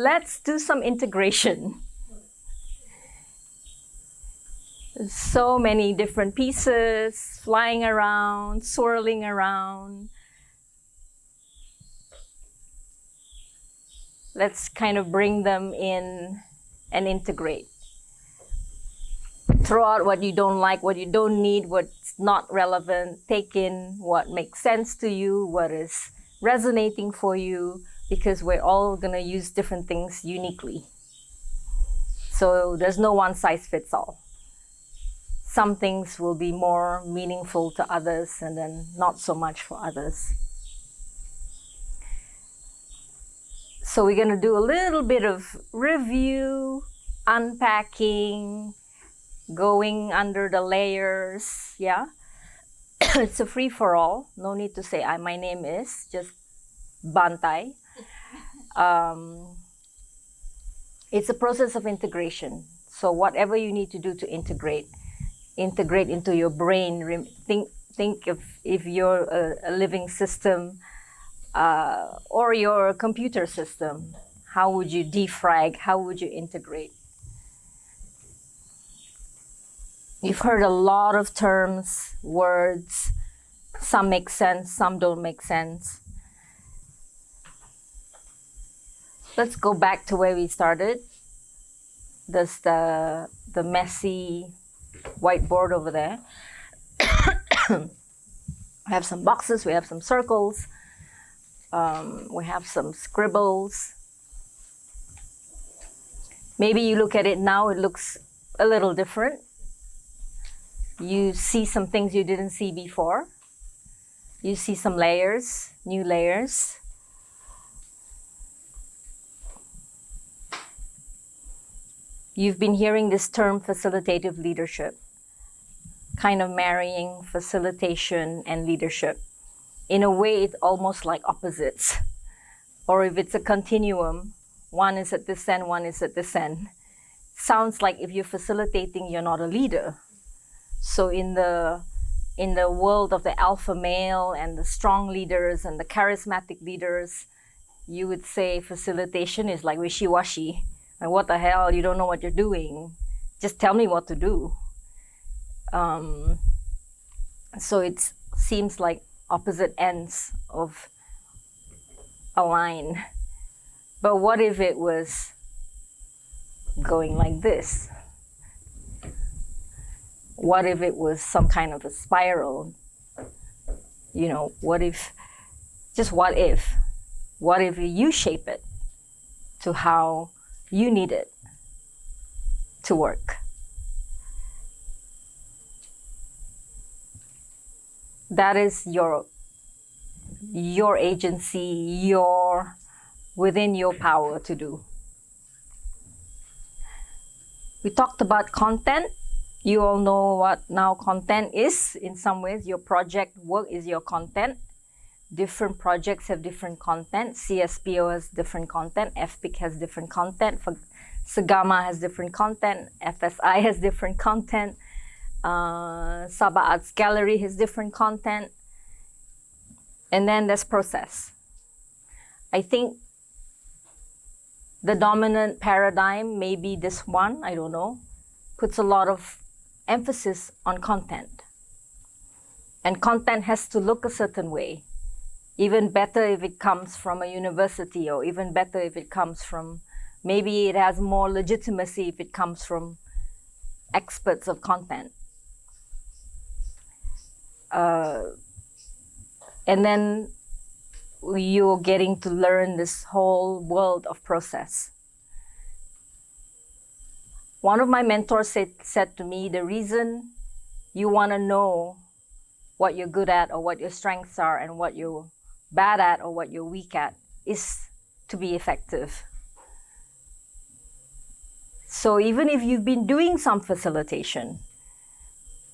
let's do some integration. So many different pieces flying around, swirling around. Let's kind of bring them in and integrate. Throw out what you don't like, what you don't need, what's not relevant. Take in what makes sense to you, what is resonating for you, because we're all going to use different things uniquely. So there's no one size fits all. Some things will be more meaningful to others and then not so much for others. So we're going to do a little bit of review, unpacking, going under the layers, yeah? It's a free-for-all. No need to say, my name is, just bantai. It's a process of integration. So whatever you need to do to integrate into your brain. Think if you're a living system or your computer system, how would you defrag? How would you integrate? You've heard a lot of terms, words. Some make sense, some don't make sense. Let's go back to where we started. There's the messy whiteboard over there. We have some boxes, we have some circles, we have some scribbles. Maybe you look at it now, it looks a little different. You see some things you didn't see before. You see some layers, new layers. You've been hearing this term facilitative leadership, kind of marrying facilitation and leadership. In a way, it's almost like opposites. Or if it's a continuum, one is at this end, one is at this end. Sounds like if you're facilitating, you're not a leader. So in the world of the alpha male and the strong leaders and the charismatic leaders, you would say facilitation is like wishy-washy. Like, what the hell, you don't know what you're doing. Just tell me what to do. So it seems like opposite ends of a line. But what if it was going like this? What if it was some kind of a spiral? You know, what if you shape it to how you need it to work? That is your agency, within your power to do. We talked about content. You all know what now content is. In some ways, your project work is your content. Different projects have different content. CSPO has different content. FPIC has different content. Sagama has different content. FSI has different content. Sabah Arts Gallery has different content. And then there's process. I think the dominant paradigm, maybe this one, I don't know, puts a lot of emphasis on content. And content has to look a certain way. Even better if it comes from a university, or even better if it comes from, maybe it has more legitimacy if it comes from experts of content. And then you're getting to learn this whole world of process. One of my mentors said to me, the reason you want to know what you're good at or what your strengths are and what you're bad at or what you're weak at is to be effective. So even if you've been doing some facilitation,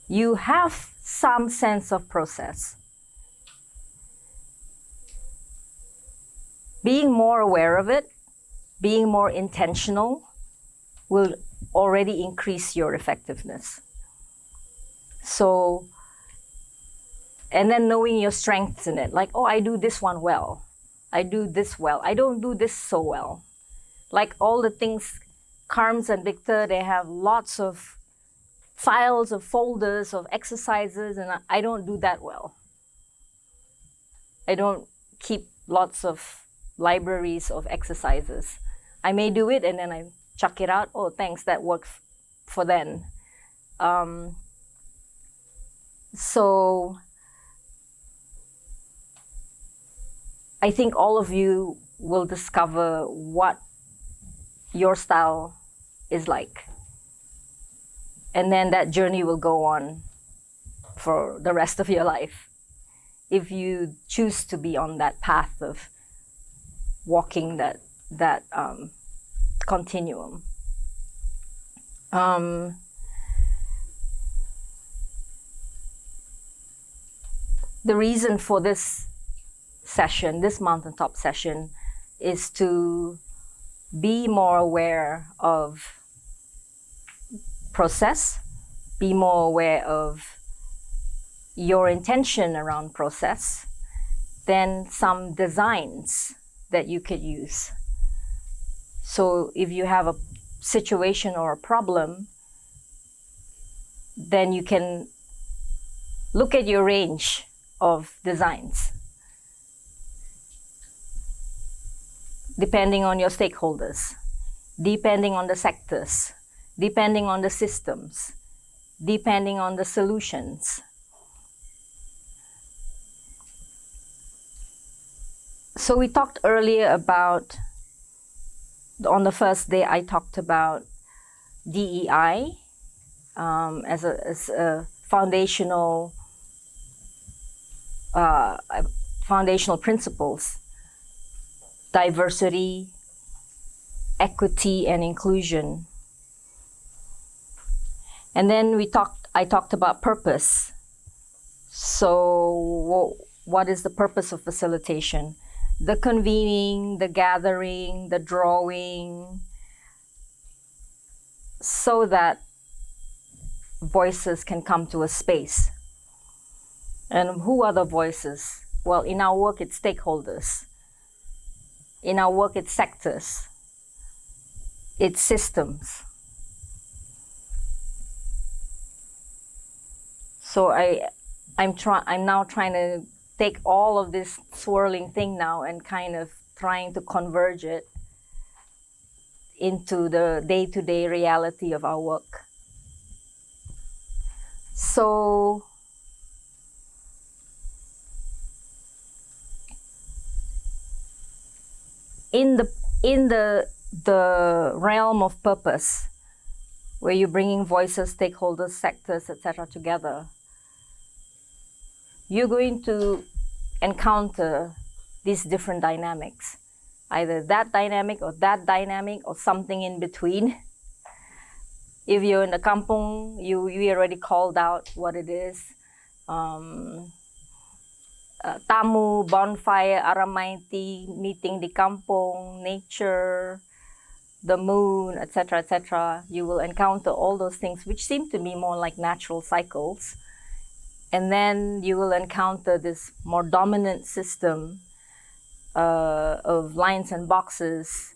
you have some sense of process. Being more aware of it, being more intentional, will already increase your effectiveness. So, and then knowing your strengths in it, like, oh, I do this one well. I do this well. I don't do this so well. Like all the things, Carms and Victor, they have lots of files of folders of exercises, and I don't do that well. I don't keep lots of libraries of exercises. I may do it and then I chuck it out. Oh, thanks, that worked for then. So I think all of you will discover what your style is like. And then that journey will go on for the rest of your life if you choose to be on that path of walking that continuum. The reason for this session, this mountaintop session, is to be more aware of process, be more aware of your intention around process, then some designs that you could use. So if you have a situation or a problem, then you can look at your range of designs, depending on your stakeholders, depending on the sectors, depending on the systems, depending on the solutions. So we talked earlier about, on the first day I talked about DEI as a foundational principles: diversity, equity, and inclusion. And then I talked about purpose. So what is the purpose of facilitation? The convening, the gathering, the drawing, so that voices can come to a space. And who are the voices? Well, in our work, it's stakeholders. In our work, it's sectors. It's systems. So I'm now trying to take all of this swirling thing now and kind of trying to converge it into the day-to-day reality of our work. So in the realm of purpose, where you're bringing voices, stakeholders, sectors, etc. together, you're going to encounter these different dynamics, either that dynamic or something in between. If you're in the kampong, you already called out what it is. Tamu, bonfire, aramaiti, meeting the kampong, nature, the moon, etc., etc. You will encounter all those things which seem to be more like natural cycles. And then you will encounter this more dominant system of lines and boxes.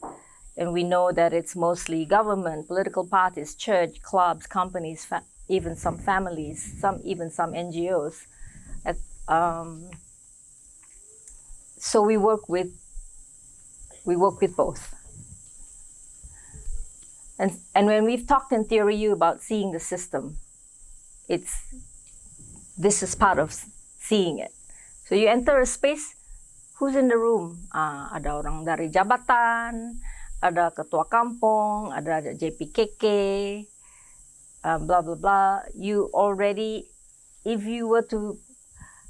And we know that it's mostly government, political parties, church, clubs, companies, even some families, even some NGOs. So we work with both. And when we've talked in theory about seeing the system, this is part of seeing it. So you enter a space, who's in the room? Ada orang dari jabatan, ada ketua kampung, ada JPKK, blah, blah, blah. You already, if you were to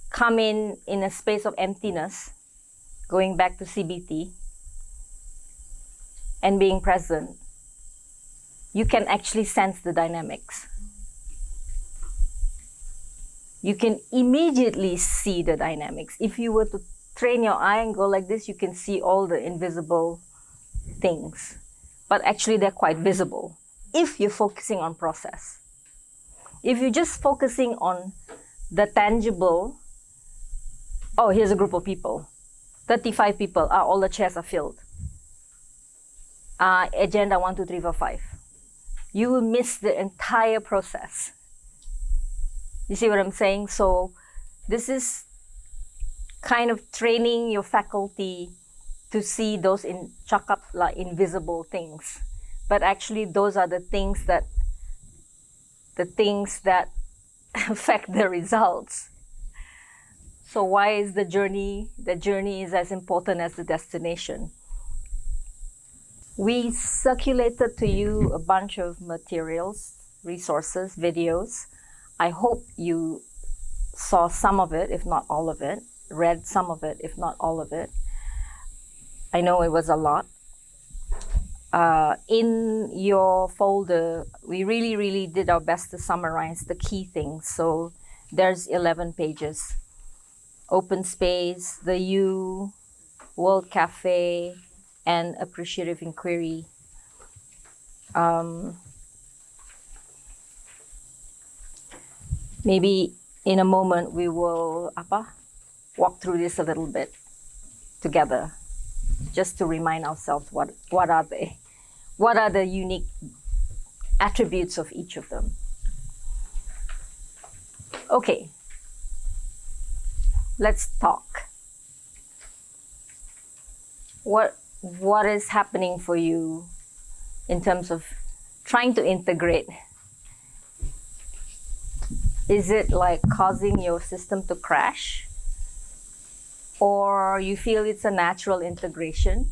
come in a space of emptiness, going back to CBT, and being present, you can actually sense the dynamics. You can immediately see the dynamics. If you were to train your eye and go like this, you can see all the invisible things. But actually, they're quite visible if you're focusing on process. If you're just focusing on the tangible, oh, here's a group of people, 35 people, all the chairs are filled. agenda 1, 2, 3, 4, 5. You will miss the entire process. You see what I'm saying? So this is kind of training your faculty to see those chalk up like invisible things. But actually those are the things that affect the results. So why is the journey? The journey is as important as the destination. We circulated to you a bunch of materials, resources, videos. I hope you saw some of it, if not all of it, read some of it, if not all of it. I know it was a lot. In your folder, we really did our best to summarize the key things. So there's 11 pages. Open space, the U, World Cafe, and appreciative inquiry. Maybe in a moment we will walk through this a little bit together, just to remind ourselves what are they, what are the unique attributes of each of them. Okay, let's talk. What is happening for you in terms of trying to integrate? Is it like causing your system to crash? Or you feel it's a natural integration?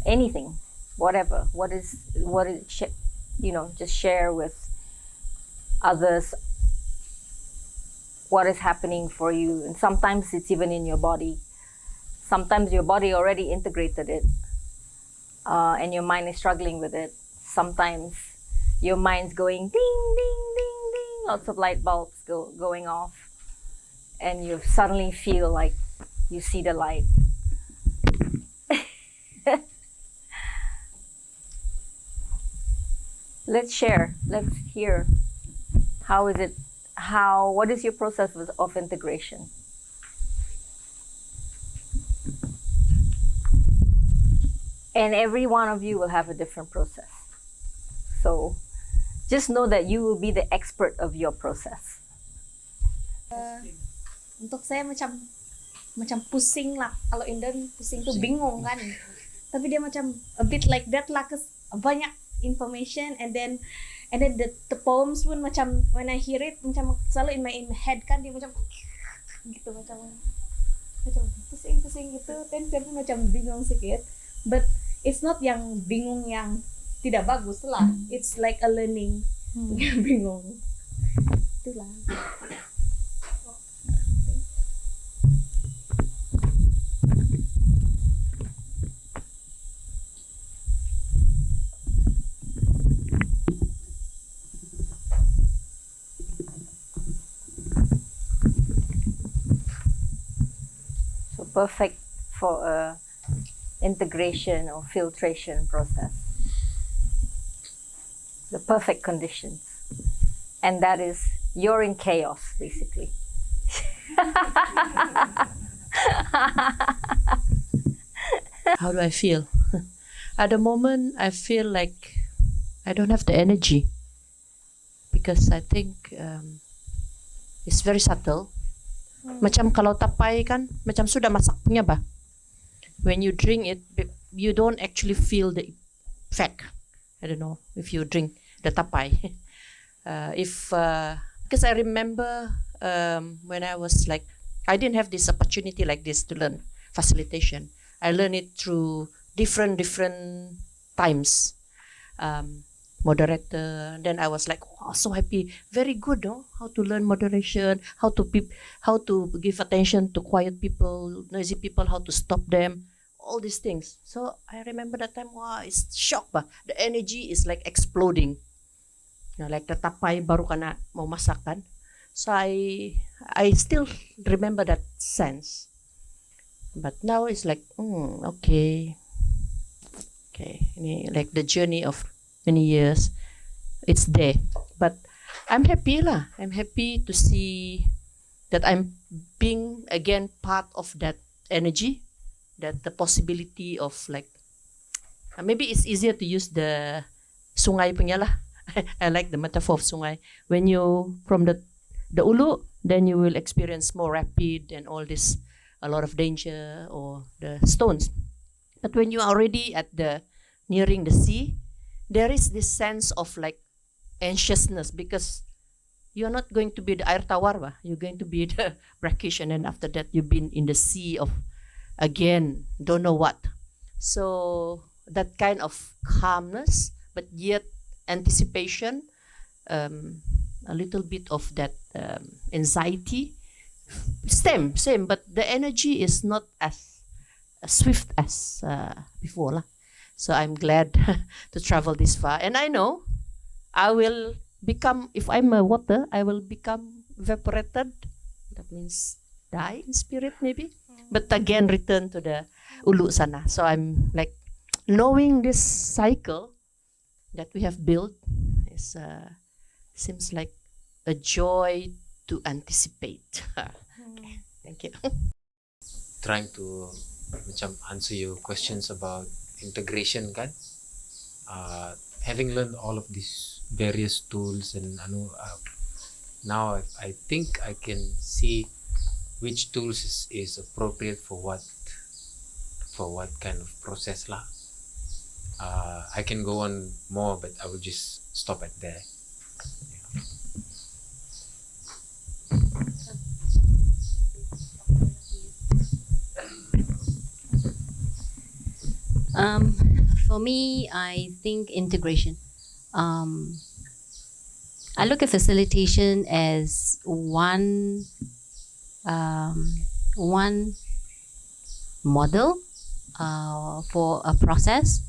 Anything, whatever. What is just share with others what is happening for you. And sometimes it's even in your body. Sometimes your body already integrated it, and your mind is struggling with it. Sometimes your mind's going ding, ding, ding, ding, lots of light bulbs going off, and you suddenly feel like you see the light. Let's share, let's hear. What is your process of integration? And every one of you will have a different process. So just know that you will be the expert of your process. Untuk saya macam pusing lah. Kalau Indan pusing tuh bingung kan. Tapi dia macam a bit like that lah, cause banyak information, and then the poems pun macam when I hear it macam selalu in my head kan, dia macam gitu, macam pusing gitu, dan saya pun macam bingung sedikit. But it's not yang bingung yang tidak bagus lah. It's like a learning. Bingung. Itulah. So perfect for a integration or filtration process. The perfect conditions. And that is, you're in chaos, basically. How do I feel? At the moment, I feel like I don't have the energy, because I think it's very subtle. Macam kalau tapai kan, macam sudah masak punya bah. When you drink it, you don't actually feel the effect. I don't know if you drink the tapai. Because I remember when I was like, I didn't have this opportunity like this to learn facilitation. I learned it through different times. Moderator, then I was like, wow, so happy, very good, no? How to learn moderation, how to give attention to quiet people, noisy people, how to stop them, all these things. So I remember that time, wow, it's shock bah. The energy is like exploding. Like the tapai baru kana mau masak kan. So I still remember that sense. But now it's like, okay, like the journey of many years, it's there. But I'm happy lah. I'm happy to see that I'm being again part of that energy, that the possibility of like, maybe it's easier to use the sungai punya lah. I like the metaphor of sungai. When you from the ulu, then you will experience more rapid and all this, a lot of danger or the stones. But when you are already at the nearing the sea, there is this sense of like anxiousness, because you're not going to be the air tawar, bah. You're going to be the brackish, and then after that you've been in the sea of again don't know what. So that kind of calmness, but yet anticipation, a little bit of that anxiety. Same, but the energy is not as swift as before lah. So I'm glad to travel this far, and I know I will become, if I'm a water, I will become evaporated. That means die in spirit maybe, but again return to the ulu sana. So I'm like knowing this cycle that we have built is seems like a joy to anticipate. Okay, thank you. Trying to macam answer your questions about integration kan. Having learned all of these various tools and now I think I can see which tools is appropriate for what kind of process lah. I can go on more, but I will just stop at there. For me, I think integration. I look at facilitation as one model for a process.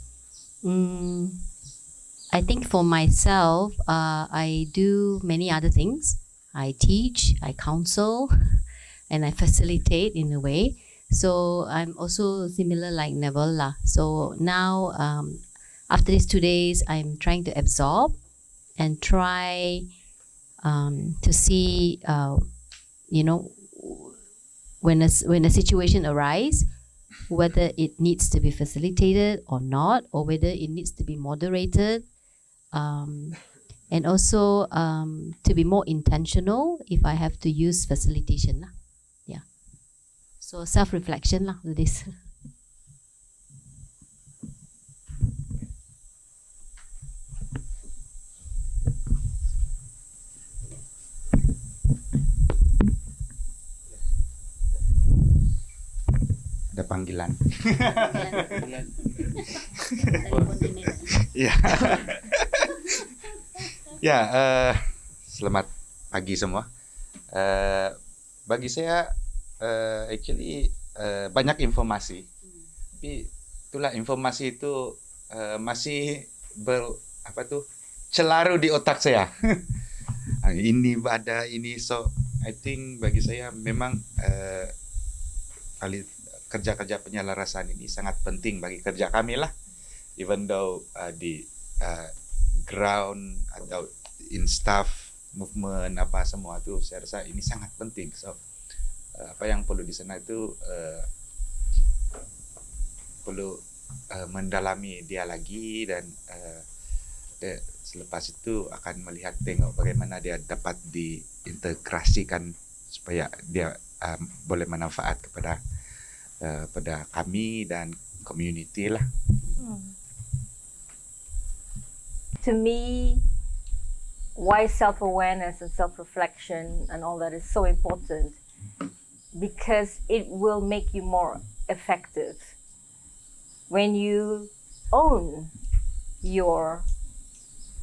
I think for myself, I do many other things. I teach, I counsel, and I facilitate in a way. So I'm also similar like Neville lah. So now, after these 2 days, I'm trying to absorb and try to see, when a situation arises, whether it needs to be facilitated or not, or whether it needs to be moderated, and also to be more intentional if I have to use facilitation lah. Yeah. So self-reflection lah with this. Ada panggilan. Ya. Ya, selamat pagi semua. Bagi saya actually banyak informasi. Tapi itulah informasi itu masih celaru di otak saya. Ini ada ini, so I think bagi saya memang kerja-kerja penyelarasan ini sangat penting bagi kerja kami lah, even though di ground atau in staff movement apa semua itu saya rasa ini sangat penting. So apa yang perlu di sana itu perlu mendalami dia lagi, dan selepas itu akan melihat tengok bagaimana dia dapat diintegrasikan supaya dia boleh manfaat kepada pada kami dan community lah. To me, why self-awareness and self-reflection and all that is so important, because it will make you more effective. When you own your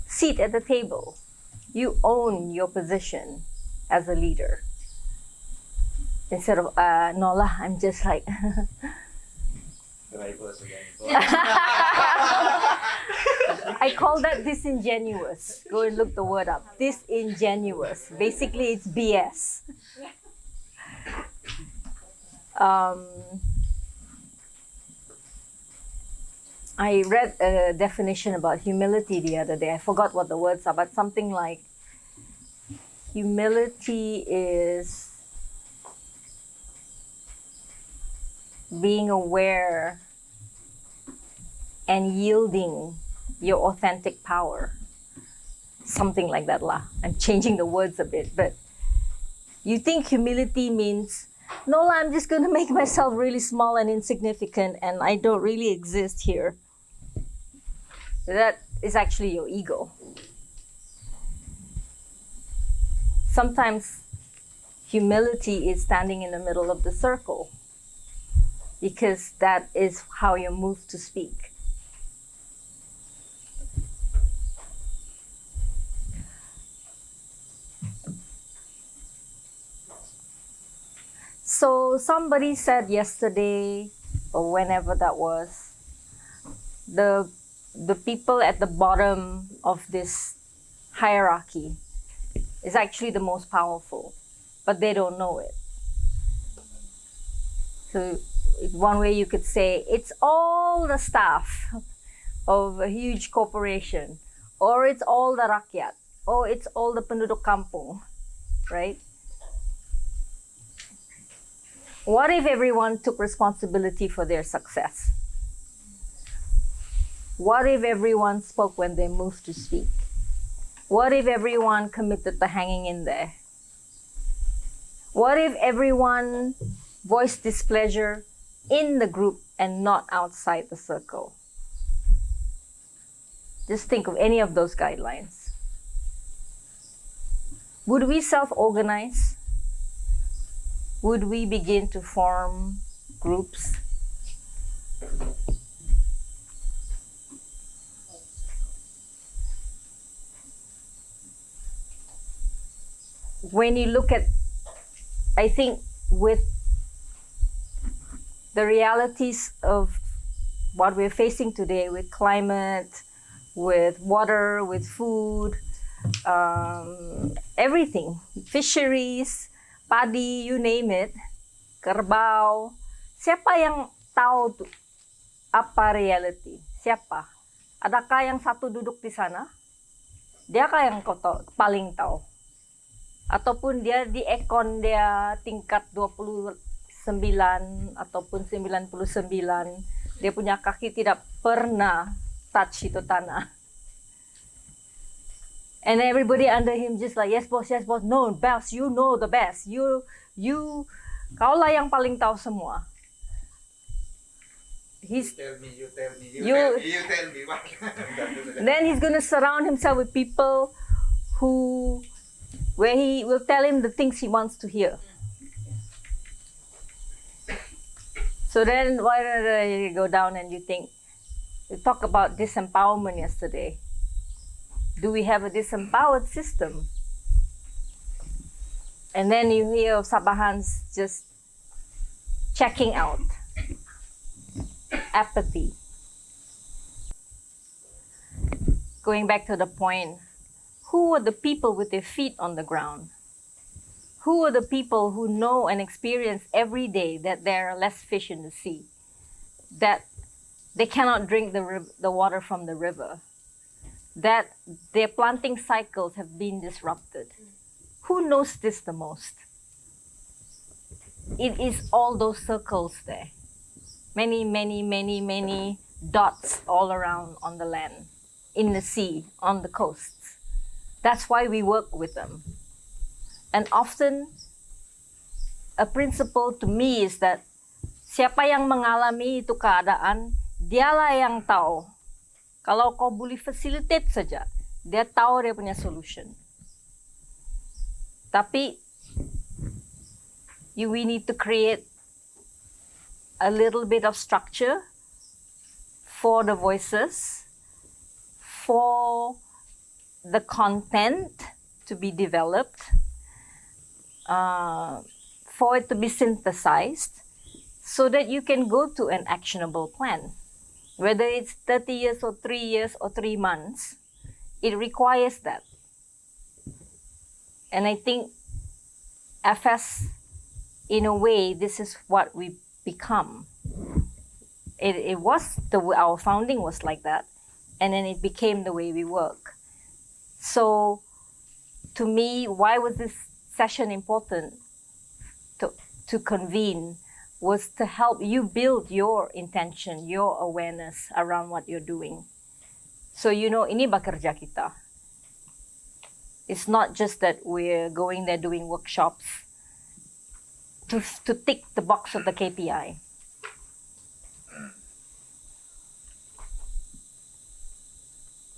seat at the table, you own your position as a leader. Instead of, no lah, I'm just like... I call that disingenuous. Go and look the word up. Disingenuous. Basically, it's BS. I read a definition about humility the other day. I forgot what the words are, but something like humility is being aware and yielding your authentic power. Something like that lah. I'm changing the words a bit, but you think humility means, no lah, I'm just going to make myself really small and insignificant and I don't really exist here. That is actually your ego. Sometimes humility is standing in the middle of the circle because that is how you're moved to speak. So somebody said yesterday, or whenever that was, the people at the bottom of this hierarchy is actually the most powerful, but they don't know it. So one way you could say it's all the staff of a huge corporation, or it's all the rakyat, or it's all the penduduk kampung, right? What if everyone took responsibility for their success? What if everyone spoke when they moved to speak? What if everyone committed to hanging in there? What if everyone voiced displeasure in the group and not outside the circle? Just think of any of those guidelines. Would we self-organize? Would we begin to form groups? When you look at, I think with the realities of what we're facing today with climate, with water, with food, everything, fisheries, padi, you name it, kerbau. Siapa yang tahu tuh apa reality? Siapa? Adakah yang satu duduk di sana? Diakah yang paling tahu? Ataupun dia di ekon dia tingkat 29 ataupun 99, dia punya kaki tidak pernah touch itu tanah. And everybody under him just like, yes boss, no boss, you know the best, you, kaulah yang paling tahu semua. You tell me. Then he's gonna surround himself with people where he will tell him the things he wants to hear. So then why don't you go down and you think, we talked about disempowerment yesterday. Do we have a disempowered system? And then you hear of Sabahans just checking out. Apathy. Going back to the point, who are the people with their feet on the ground? Who are the people who know and experience every day that there are less fish in the sea? That they cannot drink the water from the river? That their planting cycles have been disrupted? Who knows this the most? It is all those circles there. Many dots all around on the land, in the sea, on the coasts. That's why we work with them. And often, a principle to me is that siapa yang mengalami itu keadaan, dialah yang tahu. Kalau kau boleh facilitate saja, dia tahu dia punya solution. Tapi, we need to create a little bit of structure for the voices, for the content to be developed, for it to be synthesized, so that you can go to an actionable plan. Whether it's 30 years or 3 years or 3 months, it requires that. And I think FS, in a way, this is what we become. It was our founding was like that, and then it became the way we work. So, to me, why was this session important? To convene was to help you build your intention, your awareness around what you're doing. So ini bekerja kita. It's not just that we're going there doing workshops to tick the box of the KPI.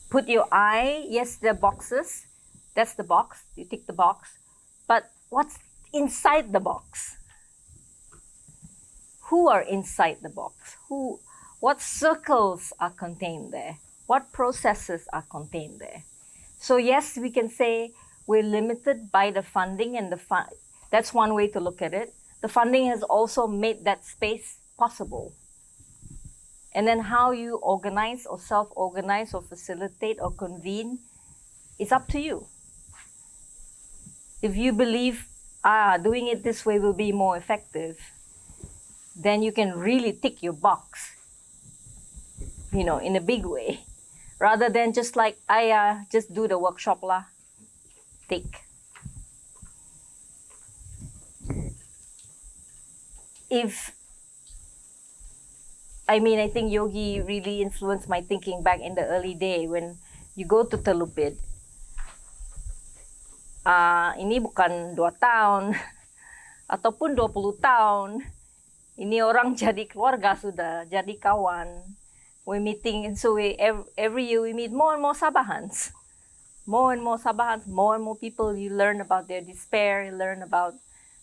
Put your eye, yes, there are boxes. That's the box, you tick the box. But what's inside the box? Who are inside the box? What circles are contained there? What processes are contained there? So yes, we can say we're limited by the funding, and that's one way to look at it. The funding has also made that space possible. And then how you organize or self-organize or facilitate or convene is up to you. If you believe, doing it this way will be more effective, then you can really tick your box, in a big way, rather than just like, just do the workshop lah, tick. I think Yogi really influenced my thinking back in the early day when you go to Telupid. Ini bukan 2 tahun ataupun 20 tahun. Ini orang jadi keluarga sudah, jadi kawan. We're meeting, and so every year we meet more and more Sabahans. More and more Sabahans, more and more people. You learn about their despair, you learn about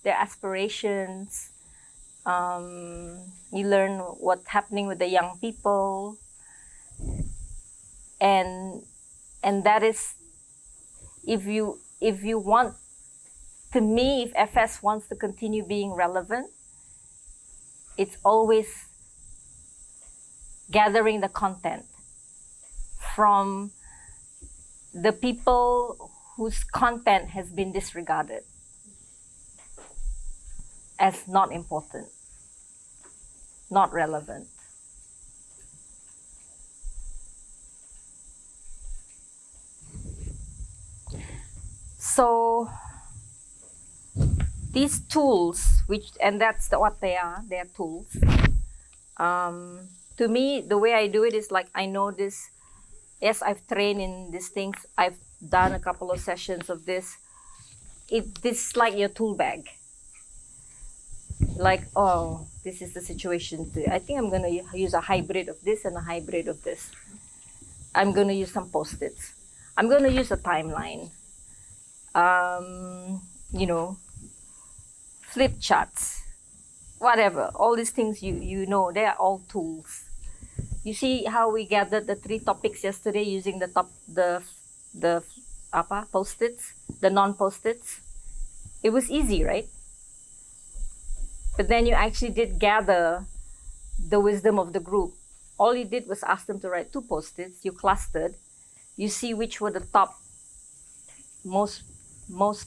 their aspirations. You learn what's happening with the young people. And that is, if you want, to me, if FS wants to continue being relevant, it's always gathering the content from the people whose content has been disregarded as not important, not relevant. So these tools, and that's what they are tools. To me, the way I do it is like, I know this. Yes, I've trained in these things. I've done a couple of sessions of this. This is like your tool bag. Like, this is the situation. I think I'm going to use a hybrid of this and a hybrid of this. I'm going to use some Post-its. I'm going to use a timeline. Flip charts, whatever. All these things, they are all tools. You see how we gathered the 3 topics yesterday using the Post-its, the non-Post-its. It was easy, right? But then you actually did gather the wisdom of the group. All you did was ask them to write 2 Post-its. You clustered. You see which were the top most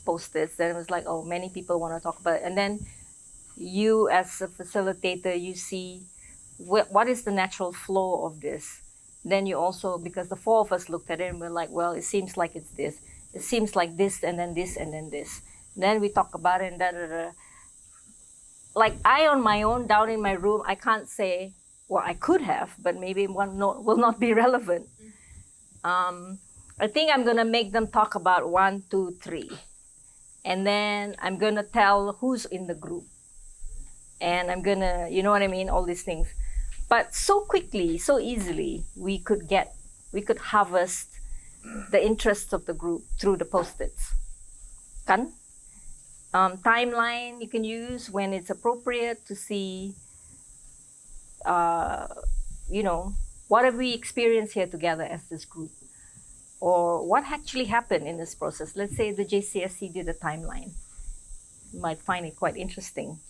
Post-its. Then it was like, many people want to talk about it. And then you, as a facilitator, you see what is the natural flow of this. Then you also, because the 4 of us looked at it and we're like, well, it seems like it's this. It seems like this, and then this, and then this. Then we talk about it, and da-da-da. Like, I, on my own, down in my room, I can't say, well, I could have, but maybe one will not be relevant. I think I'm going to make them talk about 1, 2, 3. And then I'm going to tell who's in the group. And I'm going to, you know what I mean, all these things. But so quickly, so easily, we could harvest the interests of the group through the Post-its. Kan? Timeline you can use when it's appropriate to see, what have we experienced here together as this group? Or what actually happened in this process? Let's say the JCSC did a timeline. You might find it quite interesting.